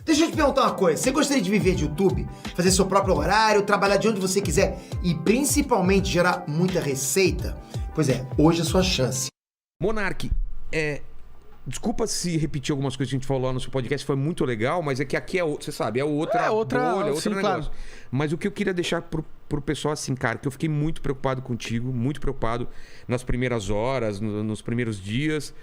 Deixa eu te perguntar uma coisa. Você gostaria de viver de YouTube? Fazer seu próprio horário, trabalhar de onde você quiser e principalmente gerar muita receita? Pois é, hoje é a sua chance. Monark, desculpa se repetir algumas coisas que a gente falou lá no seu podcast, foi muito legal, mas é que aqui você sabe, é outra bolha, outro negócio. Claro. Mas o que eu queria deixar pro pessoal assim, cara, que eu fiquei muito preocupado contigo, muito preocupado nas primeiras horas, nos primeiros dias,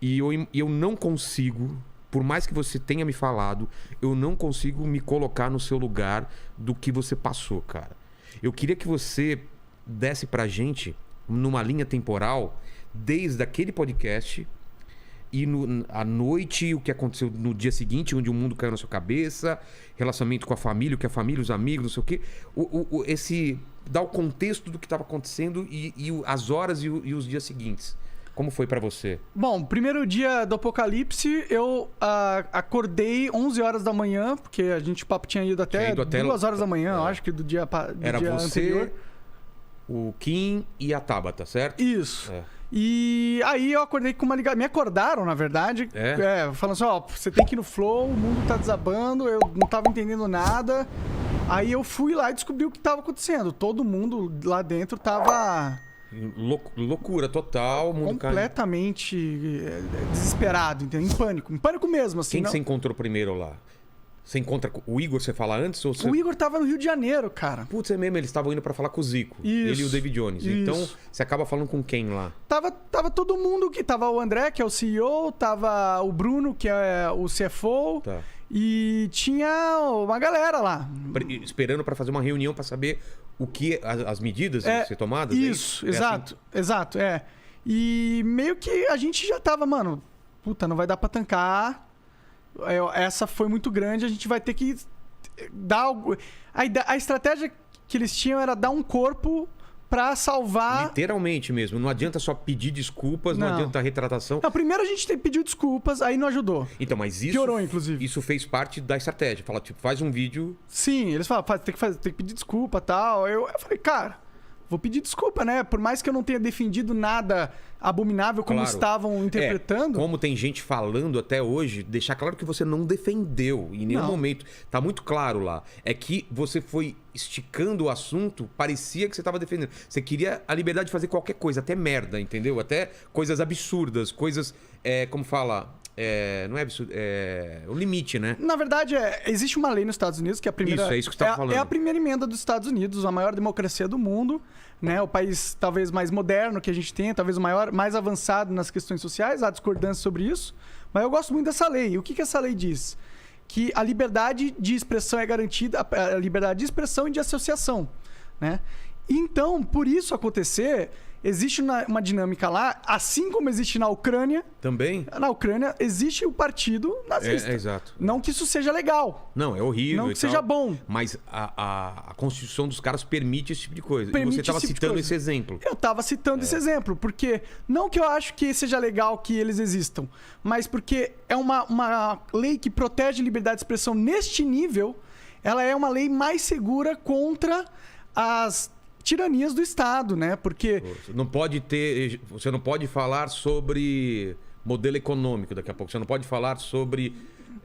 e eu não consigo, por mais que você tenha me falado, eu não consigo me colocar no seu lugar do que você passou, cara. Eu queria que você desse pra gente, numa linha temporal, desde aquele podcast e à noite, o que aconteceu no dia seguinte, onde o mundo caiu na sua cabeça, relacionamento com a família, o que a família, os amigos, não sei o quê. Dar o contexto do que estava acontecendo e as horas e os dias seguintes. Como foi pra você? Bom, primeiro dia do apocalipse, eu acordei 11 horas da manhã, porque o papo tinha ido até 2 horas da manhã, eu acho que do dia Era dia você, anterior. O Kim e a Tabata, certo? Isso. E aí eu acordei com uma ligação. Me acordaram, na verdade. Falando assim, você tem que ir no flow, o mundo tá desabando, eu não tava entendendo nada. Aí eu fui lá e descobri o que tava acontecendo. Todo mundo lá dentro tava... Loucura total. O mundo completamente desesperado, entendeu? Em pânico mesmo, assim. Quem você encontrou primeiro lá? Você encontra o Igor, você fala antes? Ou você... O Igor tava no Rio de Janeiro, cara. Putz, é mesmo, eles estavam indo pra falar com o Zico. Isso, ele e o David Jones. Isso. Então, você acaba falando com quem lá? Tava todo mundo que... Tava o André, que é o CEO, tava o Bruno, que é o CFO. Tá. E tinha uma galera lá. Esperando pra fazer uma reunião pra saber o que... As medidas a ser tomadas? Isso, assim? exato. E meio que a gente já tava, mano... Puta, não vai dar pra tancar... Essa foi muito grande, a gente vai ter que dar algo. A estratégia que eles tinham era dar um corpo pra salvar. Literalmente mesmo. Não adianta só pedir desculpas, não adianta retratação. Não, primeiro a gente pediu desculpas, aí não ajudou. Então, mas isso. Piorou, inclusive. Isso fez parte da estratégia. Fala, tipo, faz um vídeo. Sim, eles falam, tem que pedir desculpa e tal. Eu falei, cara, vou pedir desculpa, né? Por mais que eu não tenha defendido nada abominável como estavam interpretando. Como tem gente falando até hoje, deixar claro que você não defendeu em nenhum momento. Tá muito claro lá. É que você foi esticando o assunto, parecia que você tava defendendo. Você queria a liberdade de fazer qualquer coisa, até merda, entendeu? Até coisas absurdas, coisas, como fala... não é absurdo, é o limite, né? Na verdade, existe uma lei nos Estados Unidos que é a primeira... Isso, é isso que você estava falando. É a primeira emenda dos Estados Unidos, a maior democracia do mundo, né? O país talvez mais moderno que a gente tem, talvez o mais avançado nas questões sociais, há discordância sobre isso, mas eu gosto muito dessa lei. E o que essa lei diz? Que a liberdade de expressão é garantida, a liberdade de expressão e de associação, né? Então, por isso acontecer... Existe uma dinâmica lá, assim como existe na Ucrânia. Também? Na Ucrânia existe o partido nazista. Exato. Não que isso seja legal. Não, é horrível. Não que seja bom. Mas a Constituição dos caras permite esse tipo de coisa. E você estava citando esse exemplo. Eu estava citando esse exemplo, porque não que eu acho que seja legal que eles existam, mas porque é uma lei que protege a liberdade de expressão neste nível, ela é uma lei mais segura contra as tiranias do Estado, né? Porque você não pode falar sobre modelo econômico daqui a pouco. Você não pode falar sobre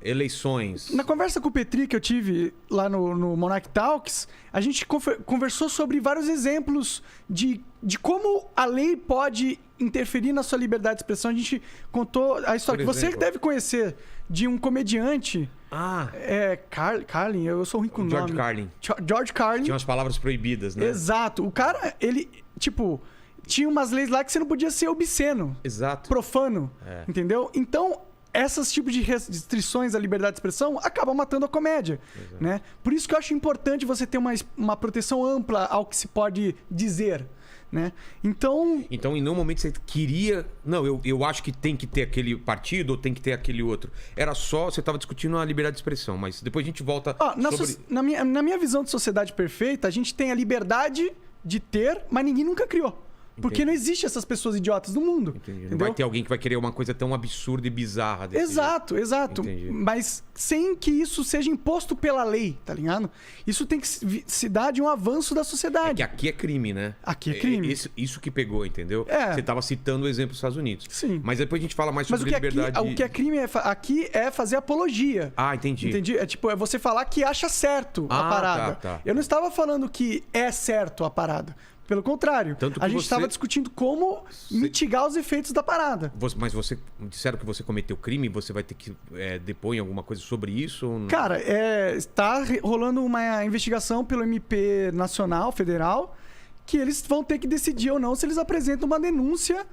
eleições. Na conversa com o Petri que eu tive lá no Monarch Talks, a gente conversou sobre vários exemplos de como a lei pode interferir na sua liberdade de expressão. A gente contou a história que você deve conhecer de um comediante. Carlin, eu sou ruim com o nome. George Carlin. Tinha umas palavras proibidas, né? Exato. O cara, ele, tinha umas leis lá que você não podia ser obsceno. Exato. Profano. Entendeu? Então, esses tipos de restrições à liberdade de expressão acabam matando a comédia, né? Por isso que eu acho importante você ter uma proteção ampla ao que se pode dizer, né? Então, em nenhum momento você queria... Não, eu acho que tem que ter aquele partido ou tem que ter aquele outro. Era só... Você estava discutindo a liberdade de expressão, mas depois a gente volta sobre... Na minha visão de sociedade perfeita, a gente tem a liberdade de ter, mas ninguém nunca criou. Porque não existe essas pessoas idiotas no mundo. Entendi. Não vai ter alguém que vai querer uma coisa tão absurda e bizarra desse Exato. Entendi. Mas sem que isso seja imposto pela lei, tá ligado? Isso tem que se dar de um avanço da sociedade. É que aqui é crime, né? Aqui é crime. Isso que pegou, entendeu? É. Você tava citando o exemplo dos Estados Unidos. Sim. Mas depois a gente fala mais sobre liberdade. O que é crime aqui é fazer apologia. Ah, entendi. Entendi? É você falar que acha certo a parada. Tá. Eu não estava falando que é certo a parada. Pelo contrário, Tanto que a gente estava discutindo como mitigar os efeitos da parada. Mas você disseram que você cometeu crime, você vai ter que depor em alguma coisa sobre isso? Ou não? Cara, está rolando uma investigação pelo MP Nacional, Federal, que eles vão ter que decidir ou não se eles apresentam uma denúncia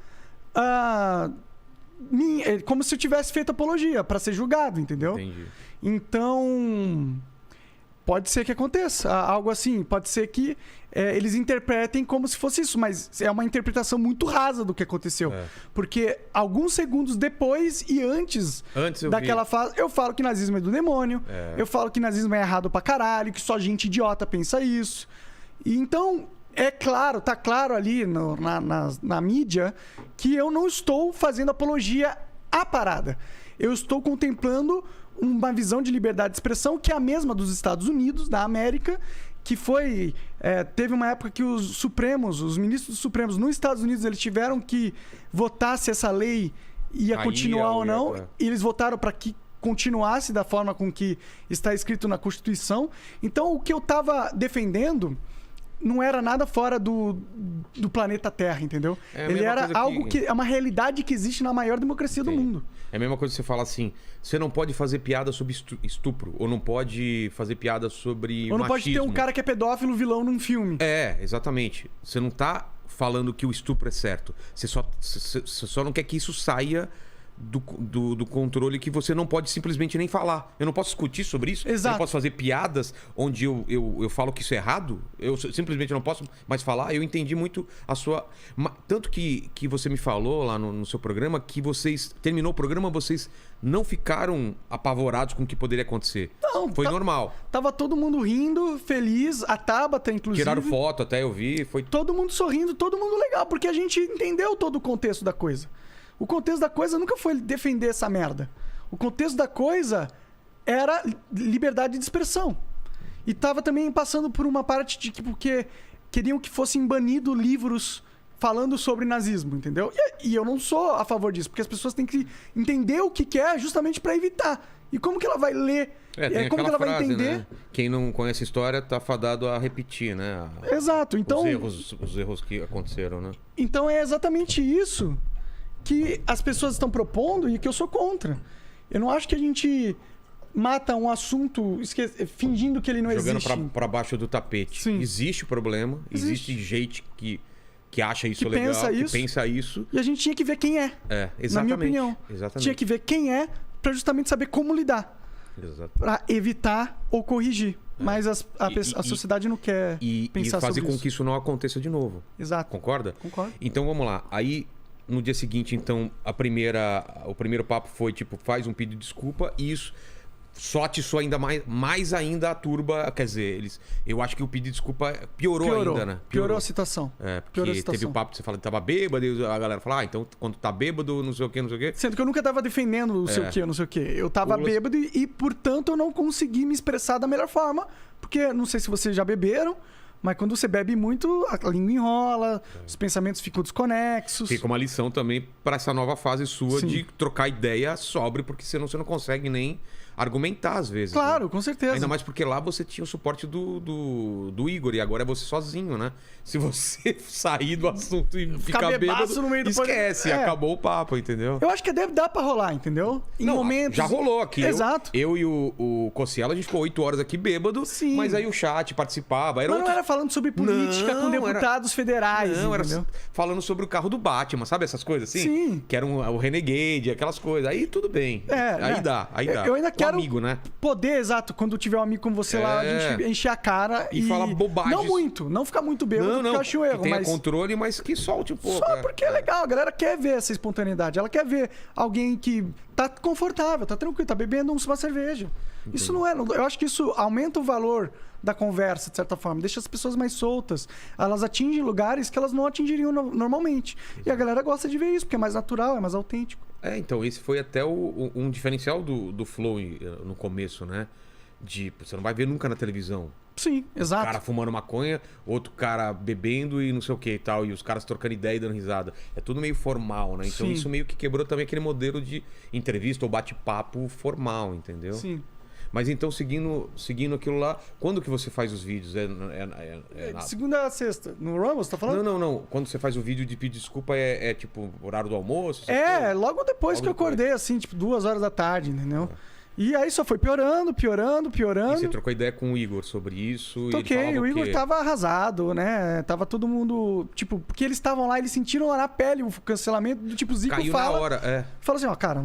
como se eu tivesse feito apologia para ser julgado, entendeu? Entendi. Então, pode ser que aconteça algo assim. Pode ser que eles interpretem como se fosse isso, mas é uma interpretação muito rasa do que aconteceu. Porque alguns segundos depois e antes daquela fase, eu falo que nazismo é do demônio, eu falo que nazismo é errado pra caralho, que só gente idiota pensa isso. E então, tá claro ali na mídia que eu não estou fazendo apologia à parada. Eu estou contemplando uma visão de liberdade de expressão que é a mesma dos Estados Unidos, da América, que foi... teve uma época que os ministros dos Supremos nos Estados Unidos, eles tiveram que votar se essa lei ia continuar ou não. E eles votaram para que continuasse da forma com que está escrito na Constituição. Então, o que eu estava defendendo não era nada fora do planeta Terra, entendeu? Ele era algo que é uma realidade que existe na maior democracia do mundo. É a mesma coisa que você fala assim, você não pode fazer piada sobre estupro, ou não pode fazer piada sobre ou não machismo. Pode ter um cara que é pedófilo vilão num filme. Exatamente. Você não tá falando que o estupro é certo. Você só não quer que isso saia do controle, que você não pode simplesmente nem falar. Eu não posso discutir sobre isso. Exato. Eu não posso fazer piadas onde eu falo que isso é errado. Eu simplesmente não posso mais falar. Eu entendi muito a sua... Tanto que você me falou lá no seu programa que vocês... Terminou o programa, vocês não ficaram apavorados com o que poderia acontecer. Não. Foi normal. Tava todo mundo rindo, feliz. A Tabata, inclusive. Tiraram foto, até eu vi. Foi todo mundo sorrindo, todo mundo legal. Porque a gente entendeu todo o contexto da coisa. O contexto da coisa nunca foi defender essa merda. O contexto da coisa era liberdade de expressão. E tava também passando por uma parte de que porque queriam que fossem banidos livros falando sobre nazismo, entendeu? E eu não sou a favor disso, porque as pessoas têm que entender o que quer justamente para evitar. E como que ela vai ler? Tem como que ela vai entender? Né? Quem não conhece a história tá fadado a repetir, né? Exato. Então, os erros que aconteceram, né? Então é exatamente isso que as pessoas estão propondo e que eu sou contra. Eu não acho que a gente mata um assunto fingindo que ele não existe. Jogando para baixo do tapete. Sim. Existe o problema, existe gente que acha isso legal, pensa isso. E a gente tinha que ver quem é. Exatamente. Na minha opinião. Exatamente. Tinha que ver quem é para justamente saber como lidar. Para evitar ou corrigir. Mas a sociedade não quer pensar sobre isso. E fazer com que isso não aconteça de novo. Exato. Concorda? Concordo. Então vamos lá. Aí no dia seguinte, então, o primeiro papo foi tipo, faz um pedido de desculpa, e isso só atiçou ainda mais ainda a turba. Quer dizer, eu acho que o pedido de desculpa piorou ainda, né? Piorou a situação. Porque teve o papo que você fala que tava bêbado, e a galera fala, então quando tá bêbado, não sei o quê. Sendo que eu nunca tava defendendo não sei o quê. Eu tava bêbado e, portanto, eu não consegui me expressar da melhor forma, porque não sei se vocês já beberam, mas quando você bebe muito, a língua enrola, os pensamentos ficam desconexos. Fica uma lição também para essa nova fase sua de trocar ideia sobre, porque senão você não consegue nem argumentar às vezes. Claro, né? com certeza. Ainda mais porque lá você tinha o suporte do Igor e agora é você sozinho, né? Se você sair do assunto e ficar bêbado, no meio do esquece, acabou o papo, entendeu? Eu acho que deve dar pra rolar, entendeu? Em momentos... Já rolou aqui. Exato. Eu e o Cossielo, a gente ficou 8 horas aqui bêbado, mas aí o chat participava. Não era falando sobre política com deputados federais, não, entendeu? Era falando sobre o carro do Batman, sabe essas coisas assim? Sim. Que era o Renegade, aquelas coisas. Aí tudo bem. Aí dá. Eu ainda quero amigo, né? poder, exato, quando tiver um amigo como você lá, a gente encher a cara e falar bobagens. Não muito, não ficar muito bêbado, porque eu acho um erro. Que tenha controle, mas que solte um pouco. Só porque é legal, a galera quer ver essa espontaneidade. Ela quer ver alguém que tá confortável, tá tranquilo, tá bebendo uma cerveja. Entendi. Isso não é... Eu acho que isso aumenta o valor da conversa, de certa forma. Deixa as pessoas mais soltas. Elas atingem lugares que elas não atingiriam normalmente. Exato. E a galera gosta de ver isso, porque é mais natural, é mais autêntico. Então, esse foi até um diferencial do Flow no começo, né? Você não vai ver nunca na televisão. Sim, exato. Um cara fumando maconha, outro cara bebendo e não sei o que e tal. E os caras trocando ideia e dando risada. É tudo meio formal, né? Então isso meio que quebrou também aquele modelo de entrevista ou bate-papo formal, entendeu? Sim. Mas então, seguindo aquilo lá, quando que você faz os vídeos? Segunda a sexta. No Rumble, você tá falando? Não. Quando você faz o vídeo de pedir desculpa, tipo horário do almoço? Logo depois que eu acordei, assim, tipo 2 horas da tarde, entendeu? E aí só foi piorando. E você trocou ideia com o Igor sobre isso? Toquei, o Igor tava arrasado, né? Tava todo mundo... Tipo, porque eles estavam lá, eles sentiram lá na pele o cancelamento do tipo, Zico Caiu fala... na hora, Fala assim, ó, cara,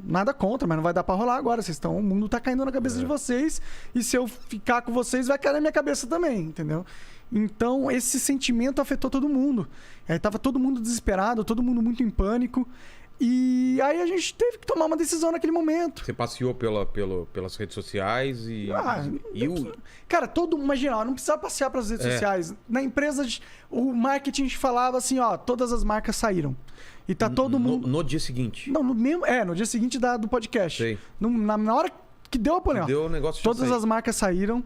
nada contra, mas não vai dar pra rolar agora. O mundo tá caindo na cabeça de vocês. E se eu ficar com vocês, vai cair na minha cabeça também, entendeu? Então, esse sentimento afetou todo mundo. Aí tava todo mundo desesperado, todo mundo muito em pânico. E aí a gente teve que tomar uma decisão naquele momento. Você passeou pelas redes sociais e... Cara, imagina, não precisava passear pelas redes sociais. Na empresa, o marketing falava assim, ó, todas as marcas saíram. E tá todo mundo... No dia seguinte? Não, no dia seguinte do podcast. Sei. Na hora que deu a polêmica. Deu o negócio. Todas as marcas saíram,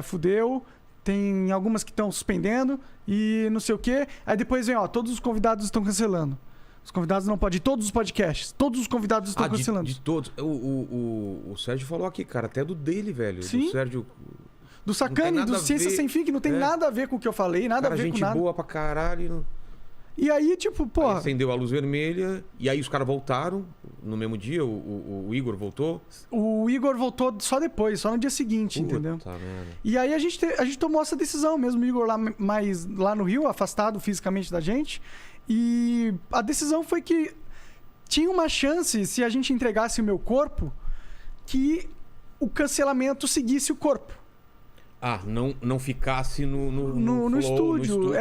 fudeu. Tem algumas que estão suspendendo e não sei o quê. Aí depois vem, ó, todos os convidados estão cancelando. Os convidados não podem ir. Todos os podcasts. Todos os convidados estão cancelando. De todos. O Sérgio falou aqui, cara. Até do dele, velho. Sim. Do Sérgio... Do Sacani, do Ciência Sem Fim, que não tem nada a ver com o que eu falei. Nada a ver com nada. Gente boa pra caralho. E aí, tipo, pô... Aí acendeu a luz vermelha. E aí os caras voltaram no mesmo dia. O Igor voltou. O Igor voltou só depois. Só no dia seguinte, entendeu? E aí a gente tomou essa decisão mesmo. O Igor lá no Rio, afastado fisicamente da gente. E a decisão foi que tinha uma chance, se a gente entregasse o meu corpo, que o cancelamento seguisse o corpo. Não ficasse no estúdio.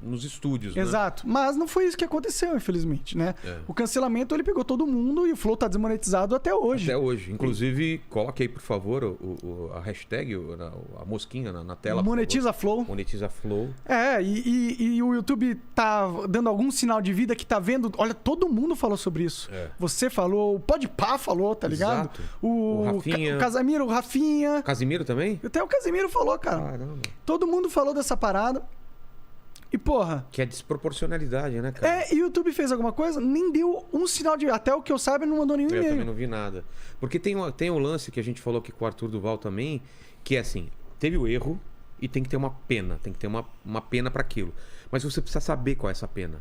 Nos estúdios, né? Exato. Mas não foi isso que aconteceu, infelizmente, né? O cancelamento, ele pegou todo mundo e o Flow tá desmonetizado até hoje. Até hoje. Inclusive, coloque aí, por favor, a hashtag, a mosquinha na tela. Monetiza Flow. Monetiza Flow. E o YouTube tá dando algum sinal de vida que tá vendo... Olha, todo mundo falou sobre isso. Você falou, o Podpah falou, tá ligado? Exato. O Rafinha. O Casimiro, o Rafinha. Casimiro também? Até o Casimiro falou, cara. Caramba. Todo mundo falou dessa parada. E, porra... Que é desproporcionalidade, né, cara? E o YouTube fez alguma coisa? Nem deu um sinal de... Até o que eu saiba, não mandou nenhum e-mail. Eu também não vi nada. Porque tem um lance que a gente falou aqui com o Arthur Duval também, que é assim, teve o erro e tem que ter uma pena. Tem que ter uma pena para aquilo. Mas você precisa saber qual é essa pena.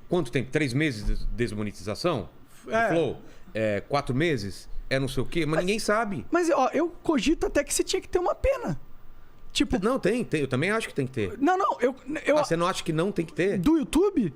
Quanto tempo? 3 meses de desmonetização? Flow? 4 meses? Não sei o quê, mas ninguém sabe. Mas, ó, eu cogito até que você tinha que ter uma pena. Tipo... Não, tem. Eu também acho que tem que ter. Não, você não acha que não tem que ter? Do YouTube?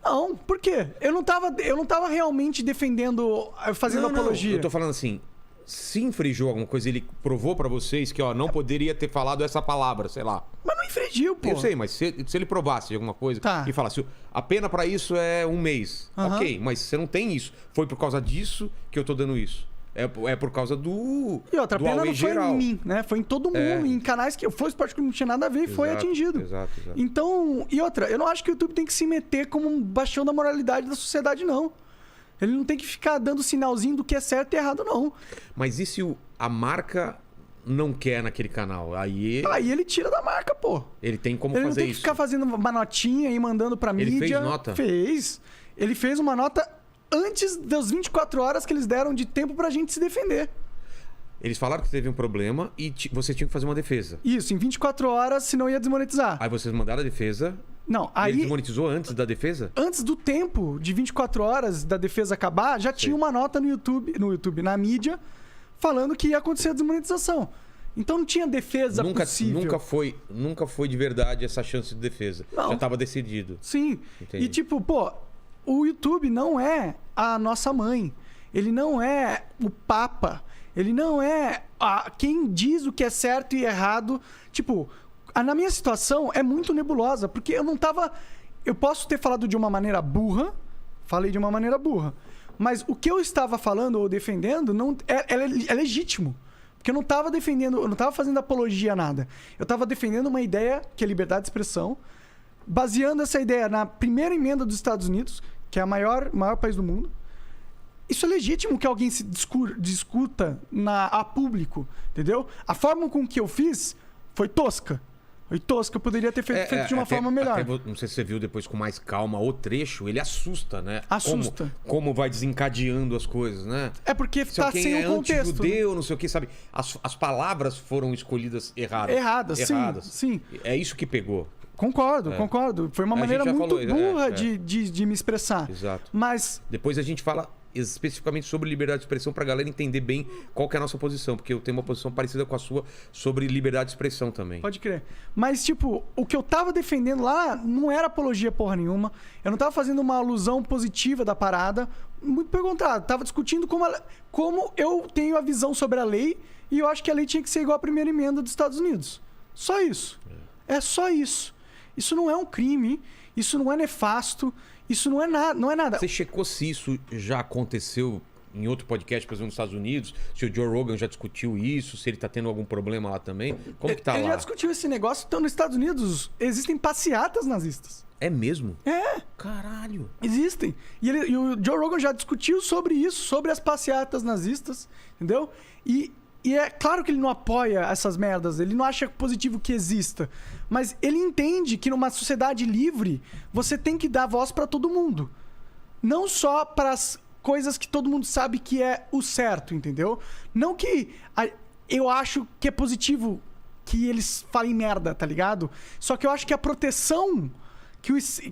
Não, por quê? Eu não tava realmente defendendo, fazendo apologia. Eu tô falando assim, se infringiu alguma coisa, ele provou pra vocês que, ó, não poderia ter falado essa palavra, sei lá. Mas não infringiu, pô. Eu sei, mas se ele provasse de alguma coisa e falasse, a pena pra isso é 1 mês. Ok, mas você não tem isso. Foi por causa disso que eu tô dando isso. É por causa do. E outra, a pena não foi geral. em mim, né? Foi em todo mundo, em canais que o Flow Esporte Clube não tinha nada a ver e foi atingido. Exato. Então, e outra, eu não acho que o YouTube tem que se meter como um bastião da moralidade da sociedade, não. Ele não tem que ficar dando sinalzinho do que é certo e errado, não. Mas e se a marca não quer naquele canal? Aí ele tira da marca, pô. Ele tem como fazer isso. Ele não tem que ficar fazendo uma notinha e mandando pra mídia. Ele fez nota? Fez. Ele fez uma nota antes das 24 horas que eles deram de tempo pra gente se defender. Eles falaram que teve um problema e você tinha que fazer uma defesa. Isso, em 24 horas, senão ia desmonetizar. Aí vocês mandaram a defesa. Não, aí... Ele desmonetizou antes da defesa? Antes do tempo de 24 horas da defesa acabar, já tinha uma nota no YouTube, na mídia, falando que ia acontecer a desmonetização. Então não tinha defesa possível. Nunca foi de verdade essa chance de defesa. Não. Já estava decidido. Sim. Entendi. E tipo, pô, o YouTube não é a nossa mãe. ele não é o Papa, ele não é quem diz o que é certo e errado. Tipo, na minha situação é muito nebulosa, porque eu não tava... Eu posso ter falado de uma maneira burra, falei de uma maneira burra, mas o que eu estava falando ou defendendo é legítimo. Porque eu não estava defendendo, eu não estava fazendo apologia a nada. Eu estava defendendo uma ideia que é liberdade de expressão, baseando essa ideia na primeira emenda dos Estados Unidos, que é o maior país do mundo. Isso é legítimo que alguém se discuta a público, entendeu? A forma com que eu fiz foi tosca. Foi tosca, eu poderia ter feito de uma forma melhor. Não sei se você viu depois com mais calma o trecho, ele assusta, né? Assusta. Como vai desencadeando as coisas, né? É porque tá sem o contexto. Anti-judeu, não sei o que, sabe? As palavras foram escolhidas erradas. Erradas. Sim. É isso que pegou. Concordo. Foi uma maneira muito burra de me expressar. Exato. Mas... Depois a gente fala especificamente sobre liberdade de expressão pra galera entender bem qual que é a nossa posição, porque eu tenho uma posição parecida com a sua sobre liberdade de expressão também. Pode crer. Mas, tipo, o que eu tava defendendo lá não era apologia porra nenhuma. Eu não tava fazendo uma alusão positiva da parada. Muito pelo contrário. Tava discutindo como eu tenho a visão sobre a lei e eu acho que a lei tinha que ser igual à primeira emenda dos Estados Unidos. Só isso. É só isso. Isso não é um crime. Isso não é nefasto. Isso não é nada. Você checou se isso já aconteceu em outro podcast, por exemplo, nos Estados Unidos? Se o Joe Rogan já discutiu isso? Se ele tá tendo algum problema lá também? Como que tá lá? Ele já discutiu esse negócio. Então, nos Estados Unidos, existem passeatas nazistas. É mesmo? É. Caralho. Existem. E o Joe Rogan já discutiu sobre isso, sobre as passeatas nazistas, entendeu? E é claro que ele não apoia essas merdas, ele não acha positivo que exista. Mas ele entende que numa sociedade livre, você tem que dar voz pra todo mundo. Não só para as coisas que todo mundo sabe que é o certo, entendeu? Não que eu acho que é positivo que eles falem merda, tá ligado? Só que eu acho que a proteção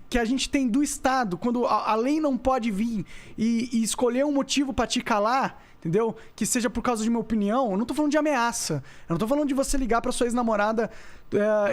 que a gente tem do Estado, quando a lei não pode vir e escolher um motivo pra te calar, entendeu? Que seja por causa de uma opinião. Eu não tô falando de ameaça. Eu não tô falando de você ligar pra sua ex-namorada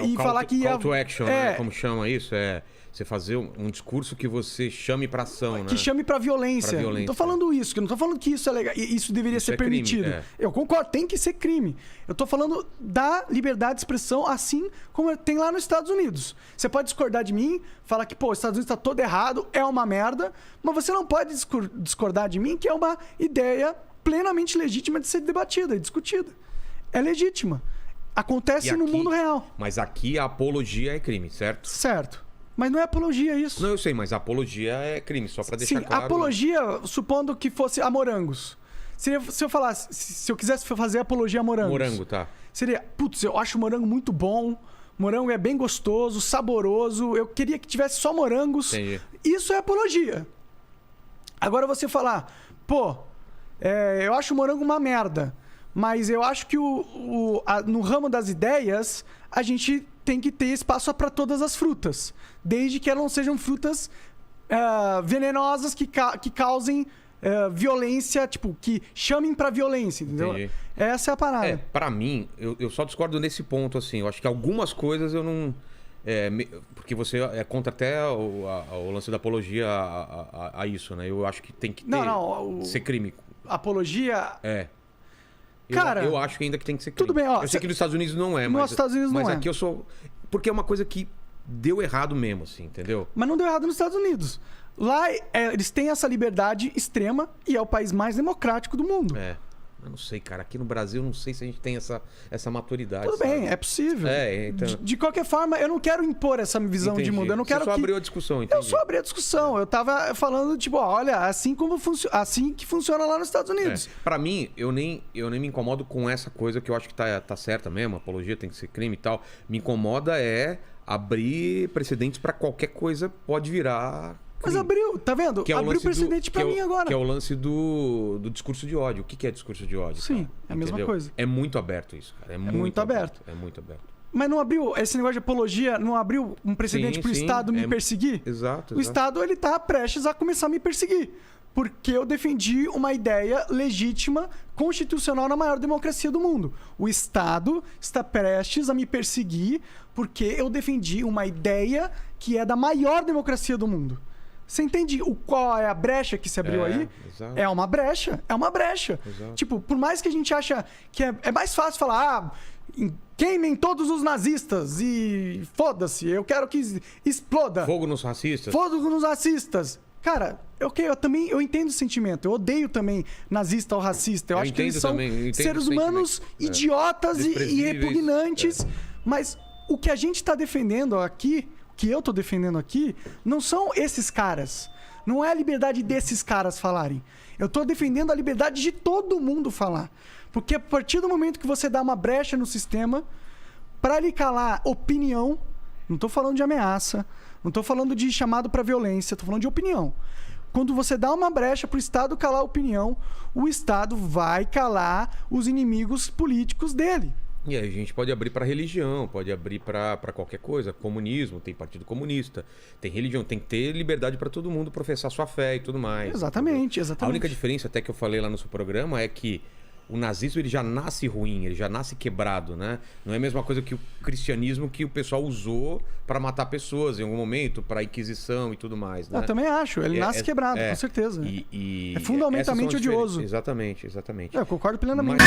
e falar que ia... Call to action, né? Como chama isso? É você fazer um discurso que você chame pra ação, né? Que chame pra violência. Não tô falando isso. Eu não tô falando que isso é legal. Isso deveria ser permitido. Crime, Eu concordo, tem que ser crime. Eu tô falando da liberdade de expressão, assim como tem lá nos Estados Unidos. Você pode discordar de mim, falar que, os Estados Unidos tá todo errado, é uma merda, mas você não pode discordar de mim, que é uma ideia plenamente legítima de ser debatida e discutida. É legítima. Acontece no mundo real. Mas aqui a apologia é crime, certo? Certo. Mas não é apologia isso. Não, eu sei, mas a apologia é crime, só pra deixar claro. Sim, apologia, supondo que fosse a morangos. Se eu falasse, se eu quisesse fazer apologia a morangos. Morango, tá. Seria, eu acho o morango muito bom, morango é bem gostoso, saboroso, eu queria que tivesse só morangos. Entendi. Isso é apologia. Agora você falar, eu acho o morango uma merda, mas eu acho que no ramo das ideias, a gente tem que ter espaço para todas as frutas, desde que elas não sejam frutas venenosas que causem violência, que chamem pra violência, entendeu? Entendi. Essa é a parada. Pra mim, eu só discordo nesse ponto, assim. Eu acho que algumas coisas eu não... porque você é contra até o lance da apologia a isso, né? Eu acho que tem que ter, ser crime. Apologia... Cara, eu acho que ainda que tem que ser crime. Tudo bem, eu sei que nos Estados Unidos não é, nos Estados Unidos não mas aqui eu sou... Porque é uma coisa que deu errado mesmo, assim, entendeu? Mas não deu errado nos Estados Unidos. Lá, eles têm essa liberdade extrema e é o país mais democrático do mundo. Eu não sei, cara. Aqui no Brasil, não sei se a gente tem essa maturidade. Tudo bem, é possível. Então... De qualquer forma, eu não quero impor essa visão de mundo. Eu não quero Você só abriu a discussão, entendi. Eu só abri a discussão. Eu tava falando, olha, assim que funciona lá nos Estados Unidos. Pra mim, eu nem me incomodo com essa coisa que eu acho que tá certa mesmo. Apologia tem que ser crime e tal. Me incomoda abrir precedentes pra qualquer coisa pode virar... Mas abriu, tá vendo? Abriu precedente pra mim agora. Que é o lance do discurso de ódio. O que é discurso de ódio? Sim, cara? é a mesma coisa. É muito aberto isso, cara. É muito aberto. É muito aberto. Mas não abriu, esse negócio de apologia, não abriu um precedente pro Estado me perseguir? Exato. O Estado, ele tá prestes a começar a me perseguir. Porque eu defendi uma ideia legítima, constitucional na maior democracia do mundo. O Estado está prestes a me perseguir porque eu defendi uma ideia que é da maior democracia do mundo. Você entende qual é a brecha que se abriu aí? Exato. É uma brecha. Exato. Tipo, por mais que a gente acha que é mais fácil falar, queimem todos os nazistas e foda-se, eu quero que exploda. Fogo nos racistas? Fogo nos racistas. Cara, eu entendo o sentimento. Eu odeio também nazista ou racista. Eu acho que eles são seres humanos idiotas e repugnantes. Mas o que a gente tá defendendo aqui, que eu tô defendendo aqui, não são esses caras. Não é a liberdade desses caras falarem. Eu tô defendendo a liberdade de todo mundo falar. Porque a partir do momento que você dá uma brecha no sistema, para ele calar opinião, não tô falando de ameaça, não tô falando de chamado para violência, tô falando de opinião. Quando você dá uma brecha pro Estado calar a opinião, o Estado vai calar os inimigos políticos dele. E aí a gente pode abrir para religião, pode abrir para qualquer coisa. Comunismo, tem partido comunista, tem religião, tem que ter liberdade para todo mundo professar sua fé e tudo mais. Exatamente. A única diferença, até que eu falei lá no seu programa, é que o nazismo ele já nasce ruim, ele já nasce quebrado, né? Não é a mesma coisa que o cristianismo que o pessoal usou para matar pessoas em algum momento, para Inquisição e tudo mais, né? Eu também acho, ele nasce quebrado, com certeza. É fundamentalmente odioso. Exatamente. Eu concordo plenamente.